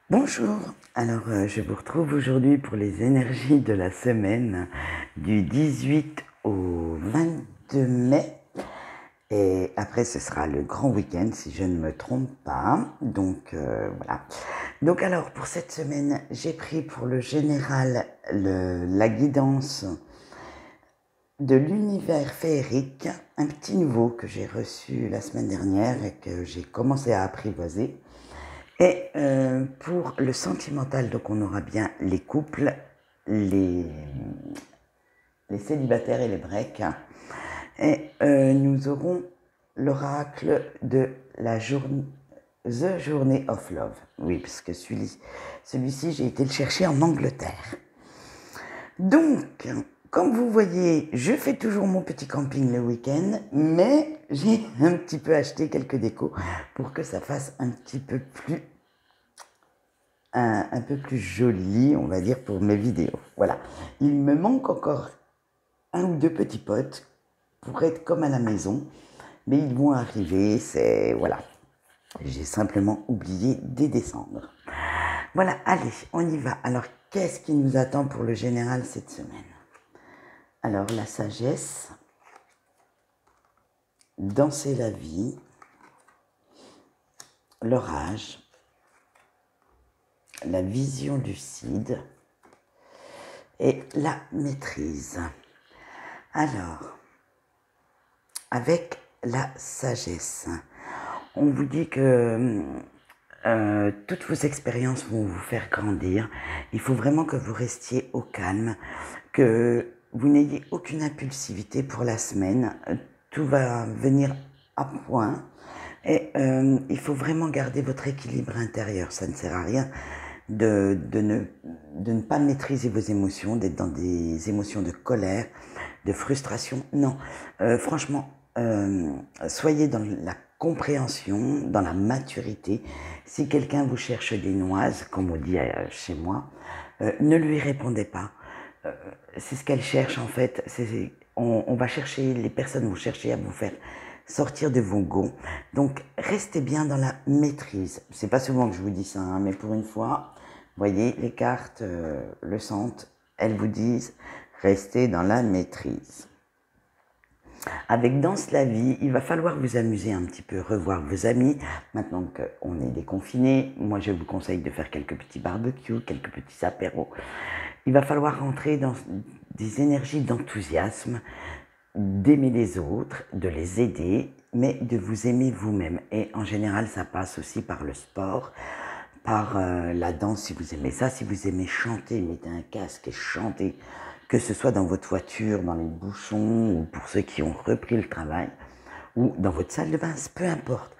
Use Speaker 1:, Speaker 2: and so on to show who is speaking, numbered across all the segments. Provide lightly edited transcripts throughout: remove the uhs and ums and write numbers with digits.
Speaker 1: Bonjour, je vous retrouve aujourd'hui pour les énergies de la semaine du 18 au 22 mai et après ce sera le grand week-end si je ne me trompe pas, voilà. Donc alors pour cette semaine j'ai pris pour le général la guidance de l'univers féerique, un petit nouveau que j'ai reçu la semaine dernière et que j'ai commencé à apprivoiser. Et pour le sentimental, donc on aura bien les couples, les célibataires et les breaks. Et nous aurons l'oracle de la journée, The Journey of Love. Oui, parce que celui-ci, j'ai été le chercher en Angleterre. Donc, comme vous voyez, je fais toujours mon petit camping le week-end, mais j'ai un petit peu acheté quelques décos pour que ça fasse un peu plus joli, on va dire, pour mes vidéos. Voilà. Il me manque encore un ou deux petits potes pour être comme à la maison, mais ils vont arriver, voilà. J'ai simplement oublié de descendre. Voilà, allez, on y va. Alors, qu'est-ce qui nous attend pour le général cette semaine? Alors, la sagesse, danser la vie, l'orage, la vision lucide et la maîtrise. Alors, avec la sagesse, on vous dit que toutes vos expériences vont vous faire grandir. Il faut vraiment que vous restiez au calme, que vous n'ayez aucune impulsivité pour la semaine. Tout va venir à point. Et il faut vraiment garder votre équilibre intérieur. Ça ne sert à rien de ne pas maîtriser vos émotions, d'être dans des émotions de colère, de frustration. Non, franchement, soyez dans la compréhension, dans la maturité. Si quelqu'un vous cherche des noises, comme on dit chez moi, ne lui répondez pas. C'est ce qu'elle cherche en fait. On va chercher, les personnes vont chercher à vous faire sortir de vos gonds. Donc, restez bien dans la maîtrise. C'est pas souvent que je vous dis ça, hein, mais pour une fois, voyez, les cartes le sentent. Elles vous disent, restez dans la maîtrise. Avec Danse la vie, il va falloir vous amuser un petit peu, revoir vos amis. Maintenant qu'on est déconfinés, moi je vous conseille de faire quelques petits barbecues, quelques petits apéros. Il va falloir rentrer dans des énergies d'enthousiasme, d'aimer les autres, de les aider, mais de vous aimer vous-même. Et en général, ça passe aussi par le sport, par la danse si vous aimez ça. Si vous aimez chanter, mettez un casque et chantez, que ce soit dans votre voiture, dans les bouchons, ou pour ceux qui ont repris le travail, ou dans votre salle de bain, peu importe.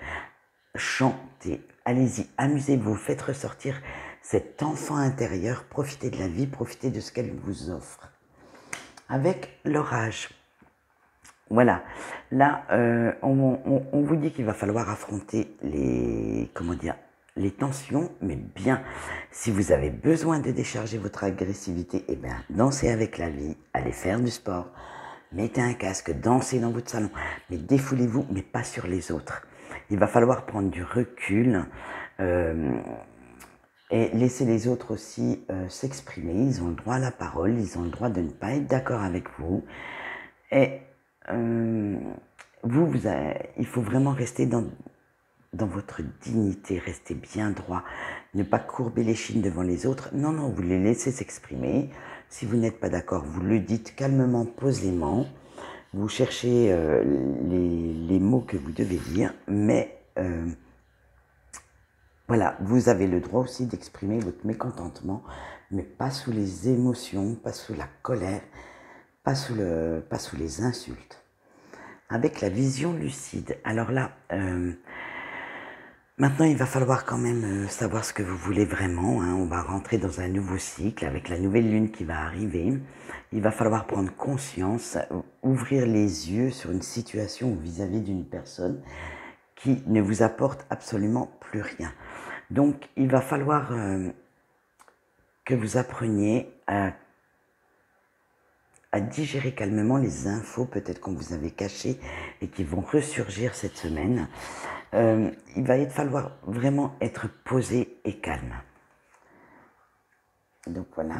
Speaker 1: Chantez, allez-y, amusez-vous, faites ressortir cet enfant intérieur, profitez de la vie, profitez de ce qu'elle vous offre. Avec l'orage, voilà, là, on vous dit qu'il va falloir affronter les tensions, mais bien. Si vous avez besoin de décharger votre agressivité, eh bien, dansez avec la vie, allez faire du sport, mettez un casque, dansez dans votre salon, mais défoulez-vous, mais pas sur les autres. Il va falloir prendre du recul et laisser les autres aussi s'exprimer. Ils ont le droit à la parole, ils ont le droit de ne pas être d'accord avec vous. Et il faut vraiment rester dans votre dignité, rester bien droit, ne pas courber les chines devant les autres. Non, non, vous les laissez s'exprimer. Si vous n'êtes pas d'accord, vous le dites calmement, posément. Vous cherchez les mots que vous devez dire, mais voilà, vous avez le droit aussi d'exprimer votre mécontentement, mais pas sous les émotions, pas sous la colère, pas sous les insultes. Avec la vision lucide. Alors là, maintenant il va falloir quand même savoir ce que vous voulez vraiment, hein. On va rentrer dans un nouveau cycle avec la nouvelle lune qui va arriver. Il va falloir prendre conscience, ouvrir les yeux sur une situation vis-à-vis d'une personne qui ne vous apporte absolument plus rien. Donc il va falloir que vous appreniez à digérer calmement les infos peut-être qu'on vous avait cachées et qui vont ressurgir cette semaine. Il va falloir vraiment être posé et calme. Donc voilà.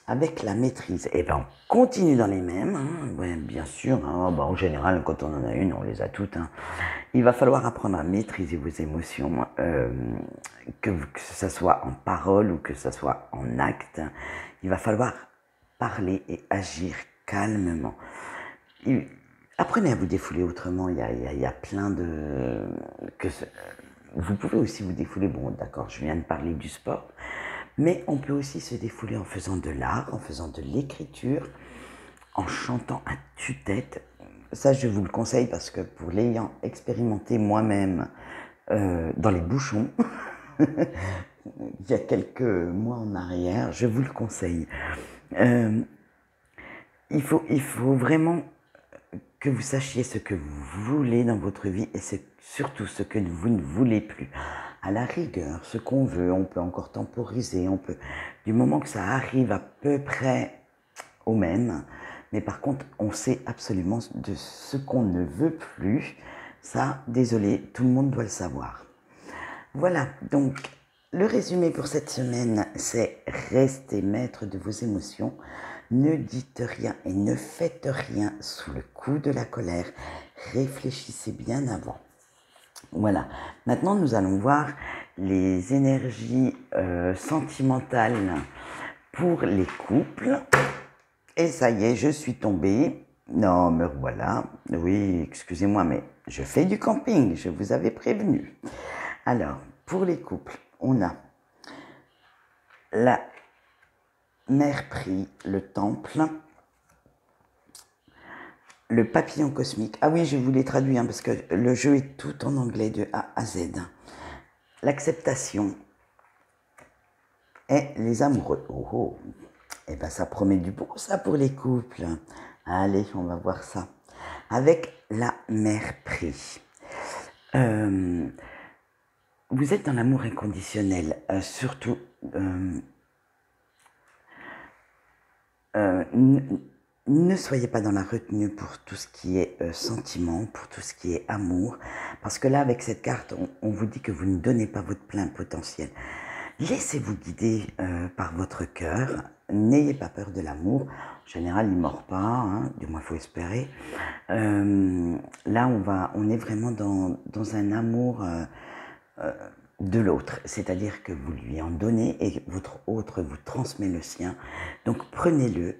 Speaker 1: Avec la maîtrise, eh ben, on continue dans les mêmes, hein. Ouais, bien sûr, hein. Bah, en général, quand on en a une, on les a toutes, hein. Il va falloir apprendre à maîtriser vos émotions, que ce soit en parole ou que ce soit en acte. Il va falloir parler et agir calmement. Apprenez à vous défouler autrement, il y a plein de... Vous pouvez aussi vous défouler, bon d'accord, je viens de parler du sport, mais on peut aussi se défouler en faisant de l'art, en faisant de l'écriture, en chantant à tue-tête. Ça, je vous le conseille parce que pour l'ayant expérimenté moi-même dans les bouchons, il y a quelques mois en arrière, je vous le conseille. Il faut vraiment que vous sachiez ce que vous voulez dans votre vie et surtout ce que vous ne voulez plus. À la rigueur, ce qu'on veut, on peut encore temporiser, du moment que ça arrive à peu près au même, mais par contre, on sait absolument de ce qu'on ne veut plus. Ça, désolé, tout le monde doit le savoir. Voilà, donc le résumé pour cette semaine, c'est rester maître de vos émotions. Ne dites rien et ne faites rien sous le coup de la colère. Réfléchissez bien avant. Voilà. Maintenant, nous allons voir les énergies sentimentales pour les couples. Et ça y est, je suis tombée. Non, me voilà. Oui, excusez-moi, mais je fais du camping. Je vous avais prévenu. Alors, pour les couples, on a la mère prie, le temple, le papillon cosmique. Ah oui, je vous l'ai traduit parce que le jeu est tout en anglais de A à Z. L'acceptation et les amoureux. Oh, oh. Eh bien, ça promet du beau, ça, pour les couples. Allez, on va voir ça. Avec la mère prie. Vous êtes dans l'amour inconditionnel, surtout... ne soyez pas dans la retenue pour tout ce qui est sentiment, pour tout ce qui est amour, parce que là, avec cette carte, on vous dit que vous ne donnez pas votre plein potentiel. Laissez-vous guider par votre cœur, n'ayez pas peur de l'amour. En général, il ne mord pas, hein, du moins il faut espérer. Là, on est vraiment dans un amour de l'autre, c'est-à-dire que vous lui en donnez et votre autre vous transmet le sien. Donc prenez-le,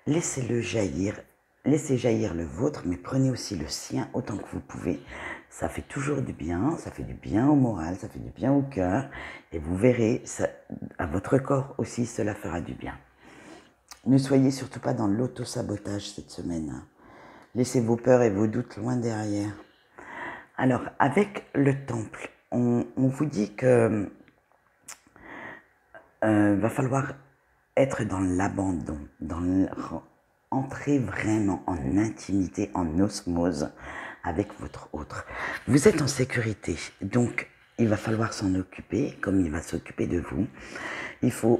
Speaker 1: laissez-le jaillir, laissez jaillir le vôtre, mais prenez aussi le sien autant que vous pouvez. Ça fait toujours du bien, ça fait du bien au moral, ça fait du bien au cœur, et vous verrez, à votre corps aussi, cela fera du bien. Ne soyez surtout pas dans l'auto-sabotage cette semaine. Laissez vos peurs et vos doutes loin derrière. Alors, avec le temple, on vous dit que va falloir être dans l'abandon, entrer vraiment en intimité, en osmose avec votre autre. Vous êtes en sécurité, donc il va falloir s'en occuper comme il va s'occuper de vous.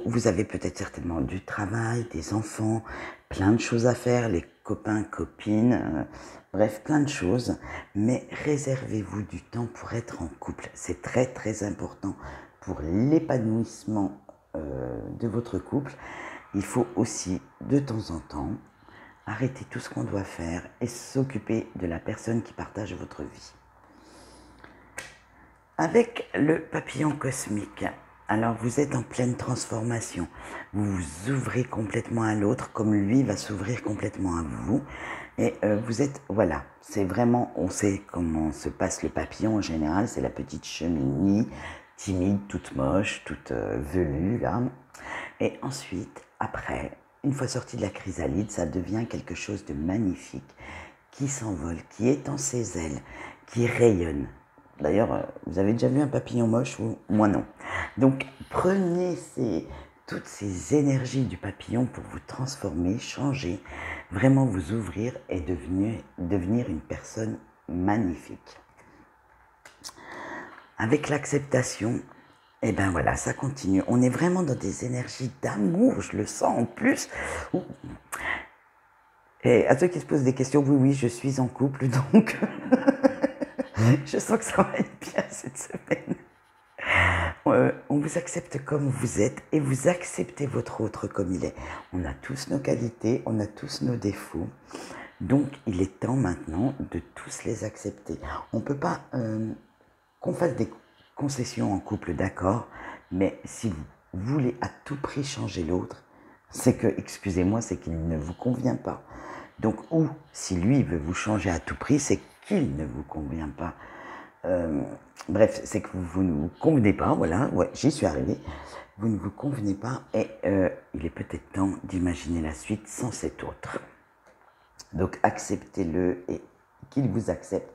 Speaker 1: Vous avez peut-être certainement du travail, des enfants, plein de choses à faire, les copains, copines, bref, plein de choses. Mais réservez-vous du temps pour être en couple. C'est très très important pour l'épanouissement de votre couple. Il faut aussi, de temps en temps, arrêter tout ce qu'on doit faire et s'occuper de la personne qui partage votre vie. Avec le papillon cosmique, alors vous êtes en pleine transformation. Vous vous ouvrez complètement à l'autre comme lui va s'ouvrir complètement à vous. Et vous êtes, voilà, c'est vraiment, on sait comment se passe le papillon en général, c'est la petite chenille, timide, toute moche, toute velue là. Et ensuite, après, une fois sorti de la chrysalide, ça devient quelque chose de magnifique, qui s'envole, qui étend ses ailes, qui rayonne. D'ailleurs, vous avez déjà vu un papillon moche ou moi non. Donc, prenez toutes ces énergies du papillon pour vous transformer, changer, vraiment vous ouvrir et devenir une personne magnifique. Avec l'acceptation, et ben voilà, ça continue. On est vraiment dans des énergies d'amour, je le sens en plus. Et à ceux qui se posent des questions, oui, je suis en couple, donc je sens que ça va être bien cette semaine. On vous accepte comme vous êtes et vous acceptez votre autre comme il est. On a tous nos qualités, on a tous nos défauts. Donc, il est temps maintenant de tous les accepter. On ne peut pas qu'on fasse des concessions en couple, d'accord, mais si vous voulez à tout prix changer l'autre, c'est que, excusez-moi, c'est qu'il ne vous convient pas. Donc, ou si lui veut vous changer à tout prix, c'est qu'il ne vous convient pas. Bref, c'est que vous ne vous convenez pas, voilà, ouais, j'y suis arrivé. Vous ne vous convenez pas et il est peut-être temps d'imaginer la suite sans cet autre. Donc acceptez-le et qu'il vous accepte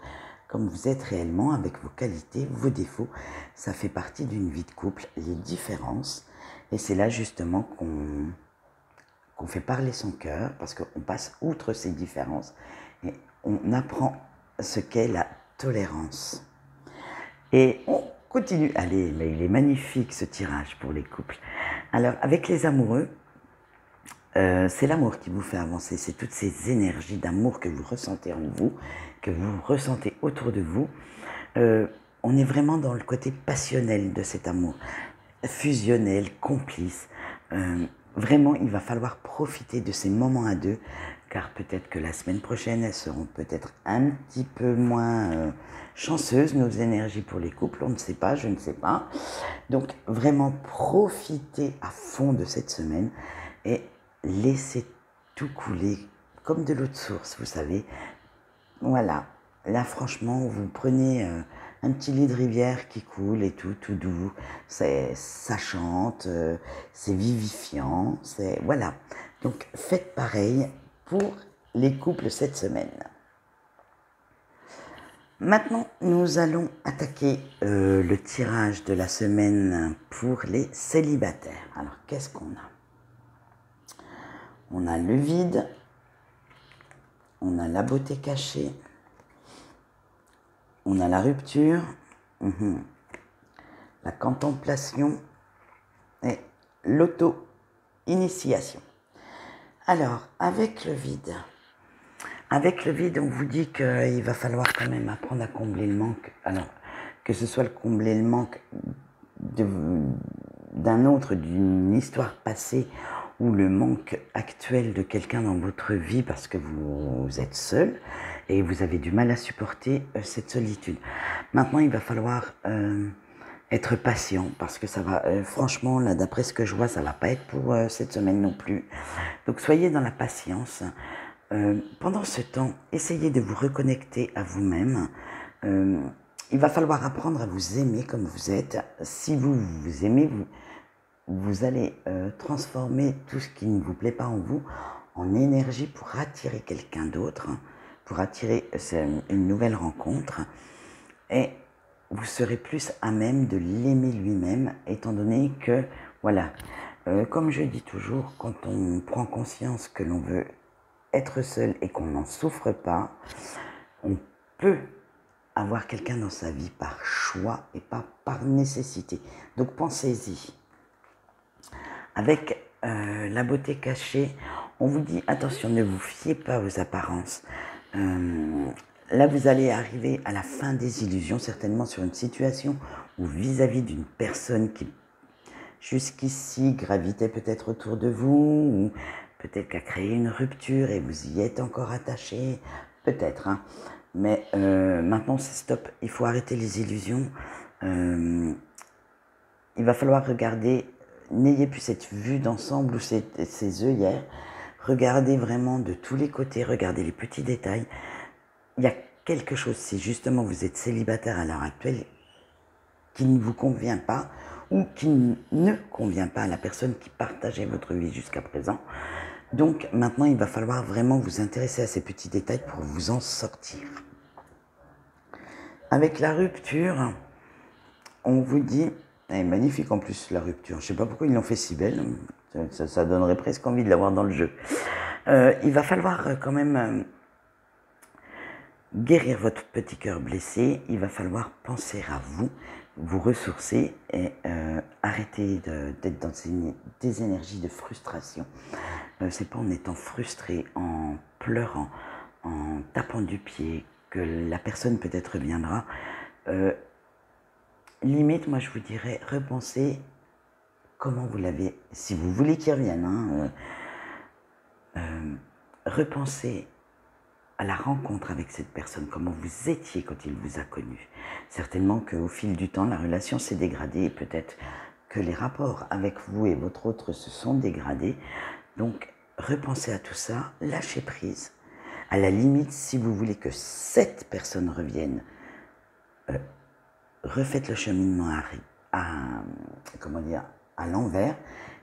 Speaker 1: comme vous êtes réellement, avec vos qualités, vos défauts. Ça fait partie d'une vie de couple, les différences. Et c'est là justement qu'on fait parler son cœur, parce qu'on passe outre ces différences et on apprend ce qu'est la tolérance. Et on continue. Allez, mais il est magnifique ce tirage pour les couples. Alors, avec les amoureux, c'est l'amour qui vous fait avancer. C'est toutes ces énergies d'amour que vous ressentez en vous, que vous ressentez autour de vous. On est vraiment dans le côté passionnel de cet amour, fusionnel, complice. Vraiment, il va falloir profiter de ces moments à deux, car peut-être que la semaine prochaine, elles seront peut-être un petit peu moins chanceuses, nos énergies pour les couples, on ne sait pas, je ne sais pas. Donc vraiment, profitez à fond de cette semaine et laissez tout couler comme de l'eau de source, vous savez. Voilà, là franchement, vous prenez un petit lit de rivière qui coule et tout doux, ça chante, c'est vivifiant, voilà. Donc faites pareil pour les couples cette semaine. Maintenant, nous allons attaquer le tirage de la semaine pour les célibataires. Alors, qu'est-ce qu'on a? On a le vide, on a la beauté cachée, on a la rupture, la contemplation et l'auto-initiation. Alors, avec le vide, on vous dit qu'il va falloir quand même apprendre à combler le manque. Alors, que ce soit combler le manque d'un autre, d'une histoire passée, ou le manque actuel de quelqu'un dans votre vie parce que vous êtes seul et vous avez du mal à supporter cette solitude. Maintenant, il va falloir être patient parce que ça va, franchement, là, d'après ce que je vois, ça va pas être pour cette semaine non plus. Donc, soyez dans la patience. Pendant ce temps, essayez de vous reconnecter à vous-même. Il va falloir apprendre à vous aimer comme vous êtes. Si vous vous aimez, vous allez transformer tout ce qui ne vous plaît pas en vous en énergie pour attirer quelqu'un d'autre, pour attirer une nouvelle rencontre. Et vous serez plus à même de l'aimer lui-même, étant donné que, voilà, comme je dis toujours, quand on prend conscience que l'on veut être seul et qu'on n'en souffre pas, on peut avoir quelqu'un dans sa vie par choix et pas par nécessité. Donc pensez-y. Avec la beauté cachée, on vous dit attention, ne vous fiez pas aux apparences. Là, vous allez arriver à la fin des illusions, certainement sur une situation ou vis-à-vis d'une personne qui jusqu'ici gravitait peut-être autour de vous, ou peut-être qu'a créé une rupture et vous y êtes encore attaché, peut-être. Hein. Mais maintenant, c'est stop, il faut arrêter les illusions. Il va falloir regarder, n'ayez plus cette vue d'ensemble ou ces œillères. Regardez vraiment de tous les côtés, regardez les petits détails. Il y a quelque chose, si justement vous êtes célibataire à l'heure actuelle, qui ne vous convient pas ou qui ne convient pas à la personne qui partageait votre vie jusqu'à présent. Donc maintenant, il va falloir vraiment vous intéresser à ces petits détails pour vous en sortir. Avec la rupture, on vous dit, elle est magnifique en plus la rupture, je ne sais pas pourquoi ils l'ont fait si belle, ça donnerait presque envie de l'avoir dans le jeu. Il va falloir quand même guérir votre petit cœur blessé, il va falloir penser à vous, vous ressourcer et arrêter d'être dans des énergies de frustration. C'est pas en étant frustré, en pleurant, en tapant du pied que la personne peut-être reviendra. limite, moi je vous dirais, repensez comment vous l'avez, si vous voulez qu'il revienne, repensez à la rencontre avec cette personne, comment vous étiez quand il vous a connu. Certainement qu'au fil du temps, la relation s'est dégradée et peut-être que les rapports avec vous et votre autre se sont dégradés. Donc, repensez à tout ça, lâchez prise. À la limite, si vous voulez que cette personne revienne, refaites le cheminement à l'envers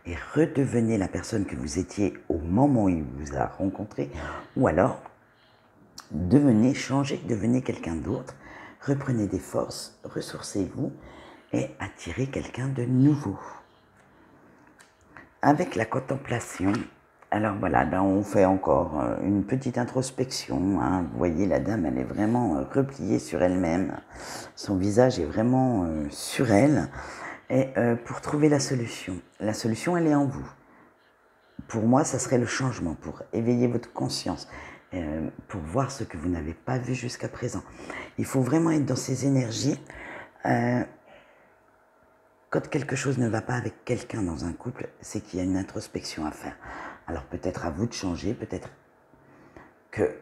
Speaker 1: et redevenez la personne que vous étiez au moment où il vous a rencontré, ou alors changez, devenez quelqu'un d'autre, reprenez des forces, ressourcez-vous et attirez quelqu'un de nouveau. Avec la contemplation, alors voilà, ben on fait encore une petite introspection. Hein. Vous voyez, la dame, elle est vraiment repliée sur elle-même. Son visage est vraiment sur elle. Et pour trouver la solution, elle est en vous. Pour moi, ça serait le changement, pour éveiller votre conscience, pour voir ce que vous n'avez pas vu jusqu'à présent. Il faut vraiment être dans ces énergies. Quand quelque chose ne va pas avec quelqu'un dans un couple, c'est qu'il y a une introspection à faire. Alors peut-être à vous de changer, peut-être que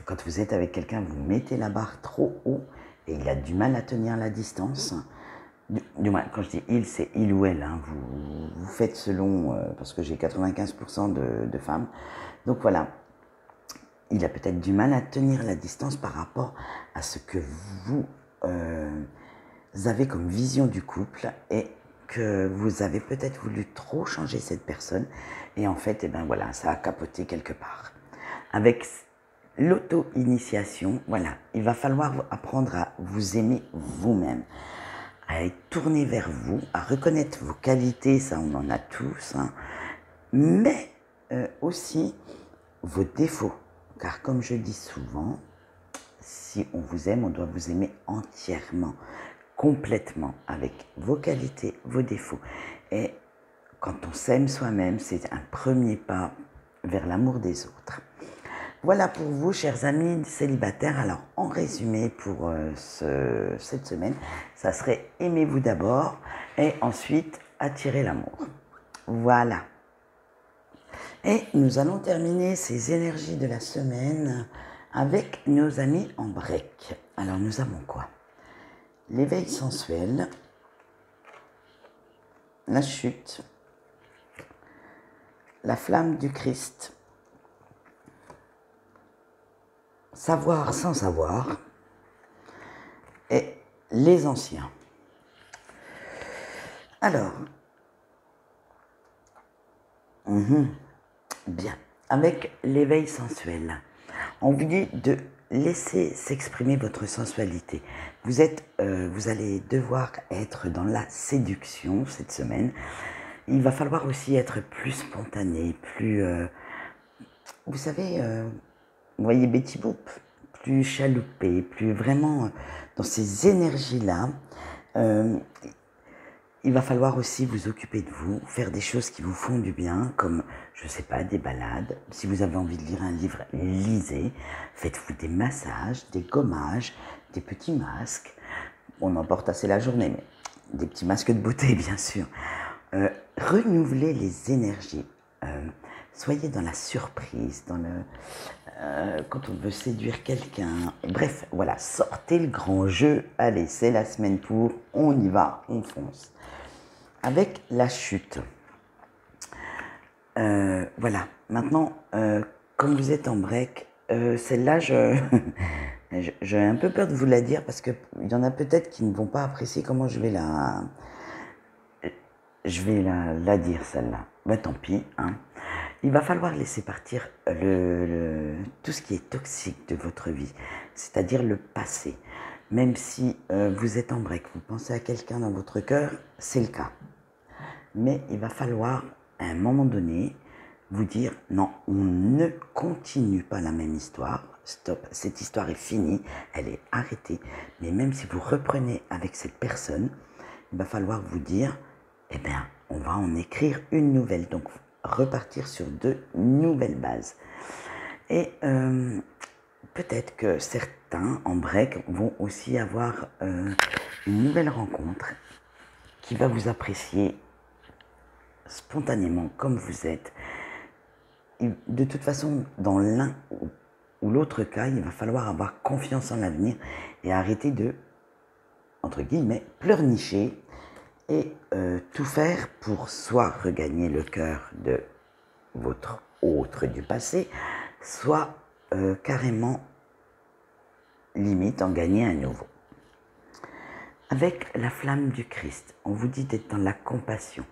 Speaker 1: quand vous êtes avec quelqu'un, vous mettez la barre trop haut et il a du mal à tenir la distance. Du moins, quand je dis il, c'est il ou elle. Hein. Vous faites selon, parce que j'ai 95% de femmes. Donc voilà, il a peut-être du mal à tenir la distance par rapport à ce que vous avez comme vision du couple et que vous avez peut-être voulu trop changer cette personne. Et en fait, eh ben voilà, ça a capoté quelque part. Avec l'auto-initiation, voilà, il va falloir apprendre à vous aimer vous-même, à être tourné vers vous, à reconnaître vos qualités, ça on en a tous, hein, mais aussi vos défauts. Car comme je dis souvent, si on vous aime, on doit vous aimer entièrement, complètement, avec vos qualités, vos défauts. Et quand on s'aime soi-même, c'est un premier pas vers l'amour des autres. Voilà pour vous, chers amis célibataires. Alors, en résumé pour cette semaine, ça serait aimez-vous d'abord et ensuite attirez l'amour. Voilà. Et nous allons terminer ces énergies de la semaine avec nos amis en break. Alors, nous avons quoi? L'éveil sensuel, la chute, la flamme du Christ, savoir sans savoir et les anciens. Alors, bien, avec l'éveil sensuel, on vous dit de laisser s'exprimer votre sensualité. Vous allez devoir être dans la séduction cette semaine. Il va falloir aussi être plus spontané, plus, vous savez, vous voyez Betty Boop, plus chaloupé, plus vraiment dans ces énergies-là. Il va falloir aussi vous occuper de vous, faire des choses qui vous font du bien, comme, je ne sais pas, des balades. Si vous avez envie de lire un livre, lisez. Faites-vous des massages, des gommages, des petits masques. On en porte assez la journée, mais des petits masques de beauté, bien sûr. Renouvelez les énergies. Soyez dans la surprise, quand on veut séduire quelqu'un. Bref, voilà, sortez le grand jeu. Allez, c'est la semaine pour, on y va, on fonce. Avec la chute. Voilà, maintenant, comme vous êtes en break, celle-là, j'ai un peu peur de vous la dire parce qu'il y en a peut-être qui ne vont pas apprécier comment je vais la dire, celle-là. Ben tant pis, hein. Il va falloir laisser partir tout ce qui est toxique de votre vie, c'est-à-dire le passé. Même si vous êtes en break, vous pensez à quelqu'un dans votre cœur, c'est le cas. Mais il va falloir, à un moment donné, vous dire non, on ne continue pas la même histoire. Stop, cette histoire est finie, elle est arrêtée. Mais même si vous reprenez avec cette personne, il va falloir vous dire, eh bien, on va en écrire une nouvelle. Donc, repartir sur de nouvelles bases. Et peut-être que certains en break vont aussi avoir une nouvelle rencontre qui va vous apprécier spontanément comme vous êtes. Et de toute façon, dans l'un ou l'autre cas, il va falloir avoir confiance en l'avenir et arrêter de, entre guillemets, pleurnicher et tout faire pour soit regagner le cœur de votre autre du passé, soit carrément limite en gagner un nouveau. Avec la flamme du Christ, on vous dit d'être dans la compassion.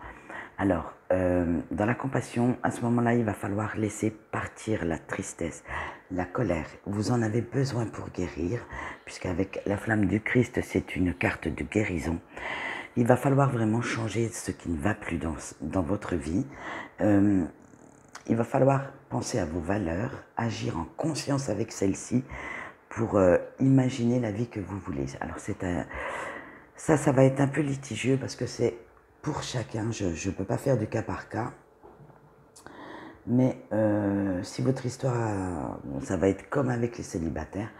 Speaker 1: Alors, dans la compassion, à ce moment-là, il va falloir laisser partir la tristesse, la colère. Vous en avez besoin pour guérir, puisqu'avec la flamme du Christ, c'est une carte de guérison. Il va falloir vraiment changer ce qui ne va plus dans votre vie. Il va falloir penser à vos valeurs, agir en conscience avec celles-ci pour imaginer la vie que vous voulez. Alors, ça va être un peu litigieux parce que c'est pour chacun. Je ne peux pas faire du cas par cas. Mais si votre histoire, ça va être comme avec les célibataires,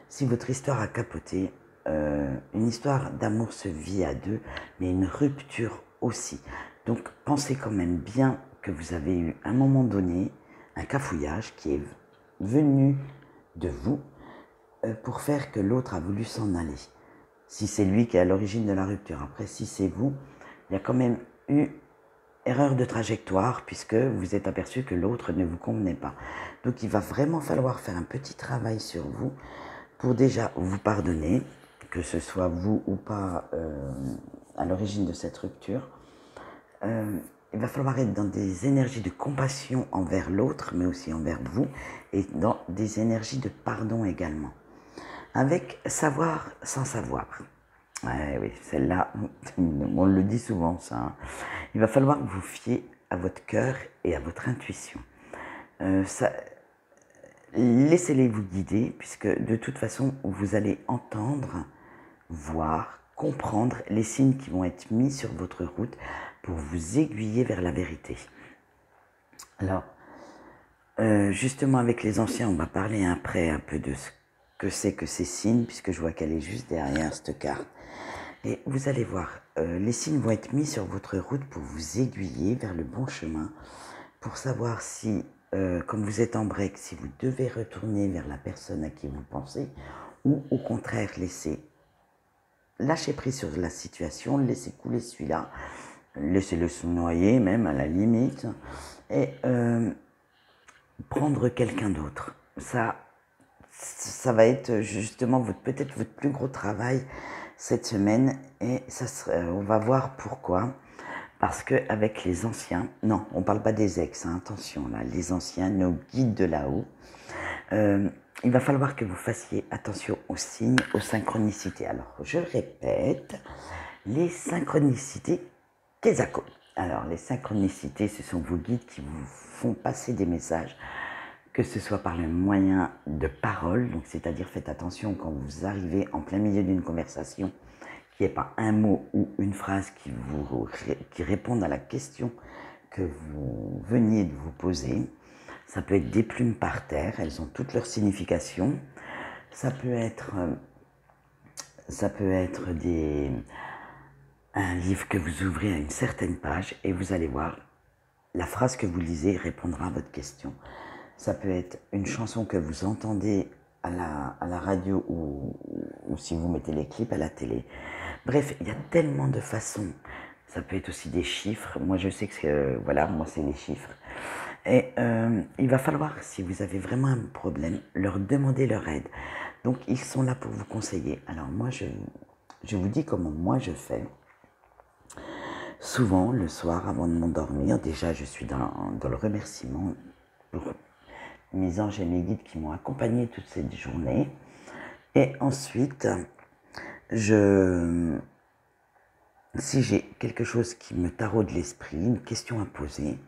Speaker 1: si votre histoire a capoté, une histoire d'amour se vit à deux, mais une rupture aussi. Donc pensez quand même bien que vous avez eu à un moment donné un cafouillage qui est venu de vous pour faire que l'autre a voulu s'en aller. Si c'est lui qui est à l'origine de la rupture. Après, si c'est vous, il y a quand même eu erreur de trajectoire puisque vous êtes aperçu que l'autre ne vous convenait pas. Donc il va vraiment falloir faire un petit travail sur vous pour déjà vous pardonner, que ce soit vous ou pas à l'origine de cette rupture. Il va falloir être dans des énergies de compassion envers l'autre, mais aussi envers vous, et dans des énergies de pardon également. Avec savoir sans savoir. Ouais, oui, celle-là, on le dit souvent, ça. Hein. Il va falloir vous fier à votre cœur et à votre intuition. Laissez-les vous guider, puisque de toute façon, vous allez entendre, voir, comprendre les signes qui vont être mis sur votre route pour vous aiguiller vers la vérité. Alors, justement, avec les anciens, on va parler après un peu de ce que c'est que ces signes, puisque je vois qu'elle est juste derrière cette carte. Et vous allez voir, les signes vont être mis sur votre route pour vous aiguiller vers le bon chemin, pour savoir si, comme vous êtes en break, si vous devez retourner vers la personne à qui vous pensez, ou au contraire lâcher prise sur la situation, laisser couler celui-là, laissez-le se noyer même à la limite, et prendre quelqu'un d'autre. Ça va être justement peut-être votre plus gros travail cette semaine et on va voir pourquoi. Parce qu'avec les anciens, non, on ne parle pas des ex, hein, attention là, les anciens, nos guides de là-haut, il va falloir que vous fassiez attention aux signes, aux synchronicités. Alors, je répète, les synchronicités Kesako. Alors, les synchronicités, ce sont vos guides qui vous font passer des messages, que ce soit par le moyen de parole, donc c'est-à-dire faites attention quand vous arrivez en plein milieu d'une conversation, qu'il n'y ait pas un mot ou une phrase qui répondent à la question que vous veniez de vous poser. Ça peut être des plumes par terre, elles ont toutes leurs significations. Ça peut être un livre que vous ouvrez à une certaine page et vous allez voir, la phrase que vous lisez répondra à votre question. Ça peut être une chanson que vous entendez à la radio ou si vous mettez les clips à la télé. Bref, il y a tellement de façons. Ça peut être aussi des chiffres. Moi, je sais que, voilà, moi, c'est les chiffres. Et il va falloir, si vous avez vraiment un problème, leur demander leur aide. Donc, ils sont là pour vous conseiller. Alors, moi, je vous dis comment moi je fais. Souvent, le soir, avant de m'endormir, déjà, je suis dans le remerciement pour mes anges et mes guides qui m'ont accompagné toute cette journée. Et ensuite, si j'ai quelque chose qui me taraude l'esprit, une question à poser,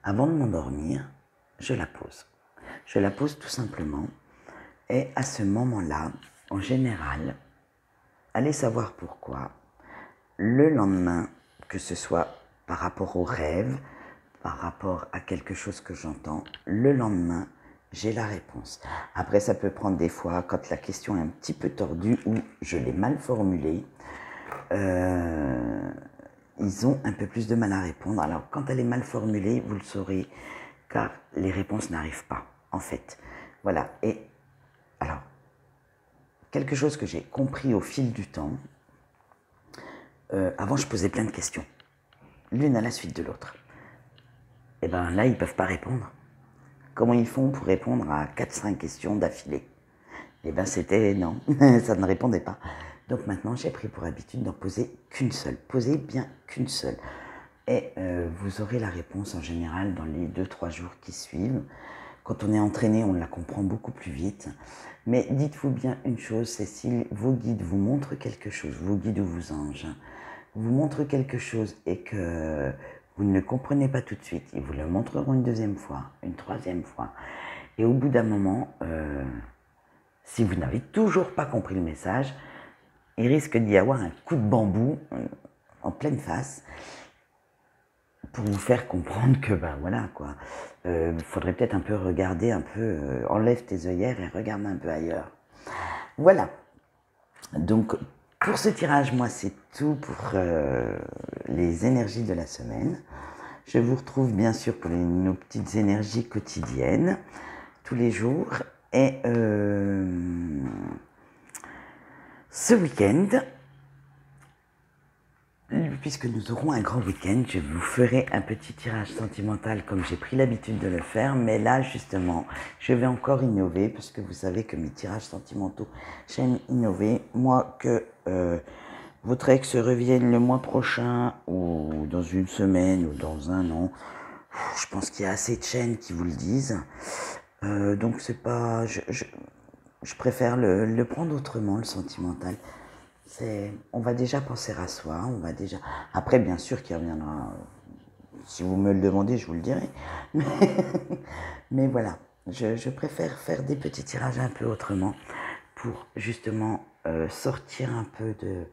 Speaker 1: avant de m'endormir, je la pose. Je la pose tout simplement. Et à ce moment-là, en général, allez savoir pourquoi, le lendemain, que ce soit par rapport au rêve, par rapport à quelque chose que j'entends, le lendemain, j'ai la réponse. Après, ça peut prendre des fois, quand la question est un petit peu tordue ou je l'ai mal formulée, ils ont un peu plus de mal à répondre. Alors, quand elle est mal formulée, vous le saurez, car les réponses n'arrivent pas, en fait. Voilà. Et alors, quelque chose que j'ai compris au fil du temps, avant, je posais plein de questions, l'une à la suite de l'autre. Et bien là, ils ne peuvent pas répondre. Comment ils font pour répondre à 4-5 questions d'affilée? Et bien c'était non, ça ne répondait pas. Donc maintenant, j'ai pris pour habitude d'en poser qu'une seule. Posez bien qu'une seule. Et vous aurez la réponse en général dans les 2-3 jours qui suivent. Quand on est entraîné, on la comprend beaucoup plus vite. Mais dites-vous bien une chose, c'est si vos guides vous montrent quelque chose, vos guides ou vos anges, vous montrent quelque chose et que vous ne le comprenez pas tout de suite, ils vous le montreront une deuxième fois, une troisième fois. Et au bout d'un moment, si vous n'avez toujours pas compris le message, il risque d'y avoir un coup de bambou en pleine face pour vous faire comprendre que, ben voilà, quoi. Faudrait peut-être un peu regarder, enlève tes œillères et regarde un peu ailleurs. Voilà. Donc, pour ce tirage, moi, c'est tout pour les énergies de la semaine. Je vous retrouve bien sûr pour nos petites énergies quotidiennes, tous les jours. Et ce week-end, puisque nous aurons un grand week-end, je vous ferai un petit tirage sentimental comme j'ai pris l'habitude de le faire. Mais là, justement, je vais encore innover parce que vous savez que mes tirages sentimentaux, j'aime innover. Moi, que votre ex revienne le mois prochain ou dans une semaine ou dans un an, je pense qu'il y a assez de chaînes qui vous le disent. Donc c'est pas... Je préfère le prendre autrement, le sentimental. On va déjà penser à soi, on va déjà... Après, bien sûr qu'il reviendra... Si vous me le demandez, je vous le dirai. Mais voilà, je préfère faire des petits tirages un peu autrement pour justement sortir un peu de...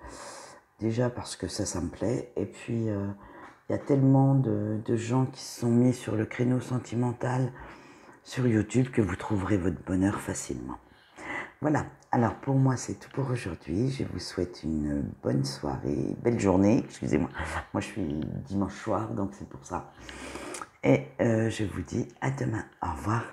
Speaker 1: Déjà parce que ça me plaît. Et puis, il y a tellement de gens qui se sont mis sur le créneau sentimental sur YouTube que vous trouverez votre bonheur facilement. Voilà, alors pour moi c'est tout pour aujourd'hui. Je vous souhaite une bonne soirée, belle journée, excusez-moi. Moi je suis dimanche soir donc c'est pour ça. Et je vous dis à demain. Au revoir.